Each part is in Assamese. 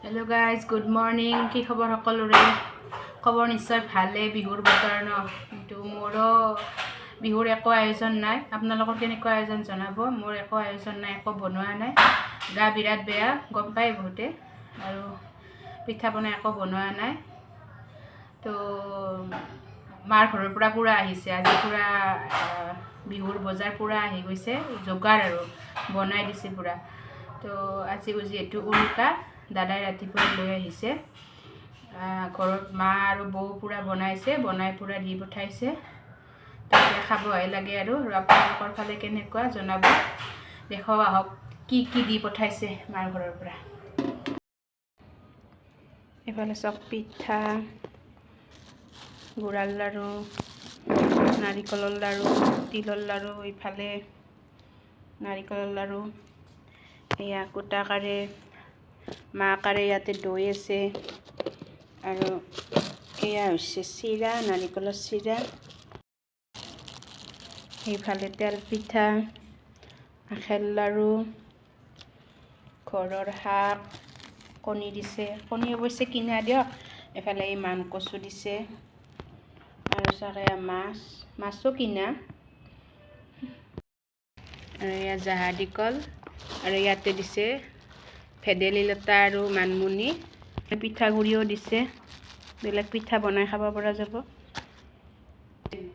हेलो गाइज गुड मर्निंग कि खबर सकलोरे खबर निश्चय भाले बिहुर बतर न किन्तु मोर बिहुर एको आयोजन ना आपनालोकर केनेकुवा आयोजन जनाब मोर एको आयोजन ना एको बनवा ना गा बिराट बेया गम पाय बहुते आरो पिठा पना एको बनवा ना तो मार घरर पुरा पुरा आहिसे आज पुरा बिहुर बजार पुरा आहि गइसे जोगार आरो बनाय दिसे पुरा तो আজি যেহেতু উৰুকা দাদাই ৰাতিপুৱা লৈ আহিছে ঘৰত মা আৰু বৌ পুৰা বনাইছে বনাই পুৰা দি পঠাইছে তাকে খাবই লাগে আৰু আপোনালোকৰ ফালে কেনেকুৱা জনাব দেখাও আহক কি কি দি পঠাইছে মাৰ ঘৰৰ পৰা এফালে চব পিঠা গুড়াৰ লাৰু নাৰিকলৰ লাৰু তিলৰ লাৰু ইফালে নাৰিকলৰ লাৰু এয়া কুটা কাৰে মা কাৰে ইয়াতে দৈ আছে আৰু এয়া হৈছে চিৰা নাৰিকলৰ চিৰা এইফালে তেল পিঠা আখেল লাৰু ঘৰৰ শাক কণী দিছে কণী অৱশ্যে কিনা দিয়ক এফালে এই মান কচু দিছে আৰু চাকে মাছো কিনা আৰু এয়া জাহাদী কল আৰু ইয়াতে দিছে ভেদেলি লতা আৰু মানমুনি পিঠাগুড়িও দিছে বেলেগ পিঠা বনাই খাব পৰা যাব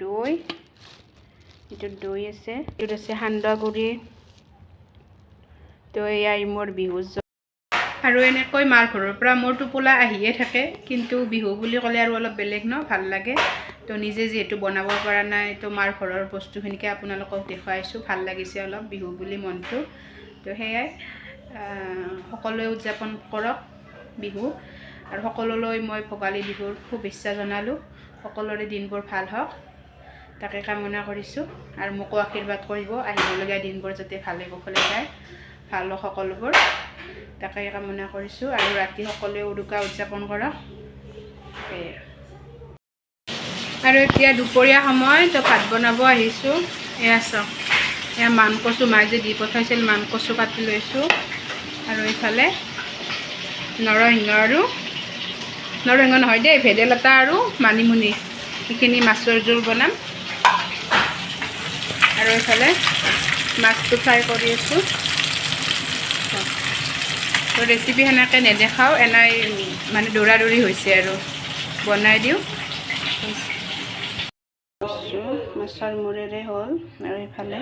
দৈ এটো দৈ আছে এটো আছে সান্দহ গুড়ি তো এয়াই মোৰ বিহু আৰু এনেকৈ মাৰ ঘৰৰ পৰা মোৰ টোপোলা আহিয়ে থাকে কিন্তু বিহু বুলি ক'লে আৰু অলপ বেলেগ ন ভাল লাগে তো নিজে যেহেতু বনাব পৰা নাই তো মাৰ ঘৰৰ বস্তুখিনিকে আপোনালোকক দেখুৱাইছোঁ ভাল লাগিছে অলপ বিহু বুলি মনটো তো সেয়াই সকলোৱে উদযাপন কৰক বিহু আৰু সকলোলৈ মই ভোগালী বিহুৰ শুভেচ্ছা জনালোঁ সকলোৰে দিনবোৰ ভাল হওক তাকে কামনা কৰিছোঁ আৰু মোকো আশীৰ্বাদ কৰিব আহিবলগীয়া দিনবোৰ যাতে ভালে কুশলে যায় ভাল সকলোবোৰ তাকে কামনা কৰিছোঁ আৰু ৰাতি সকলোৱে উৰুকা উদযাপন কৰক আৰু এতিয়া দুপৰীয়া সময় তো ভাত বনাব আহিছোঁ এয়া চাওক এয়া মান কচু মায়ে যে দি পঠাইছিল মান কচু কাটি লৈছোঁ আৰু এইফালে নৰসিংহ নহয় দেই ভেদাইলতা আৰু মানিমুনি এইখিনি মাছৰ জোল বনাম আৰু এইফালে মাছটো ফ্ৰাই কৰি আছোঁ তো ৰেচিপি সেনেকৈ নেদেখাওঁ এনেই মানে দৌৰা দৌৰি হৈছে আৰু বনাই দিওঁ মাছৰ মূৰেৰে হ'ল আৰু এইফালে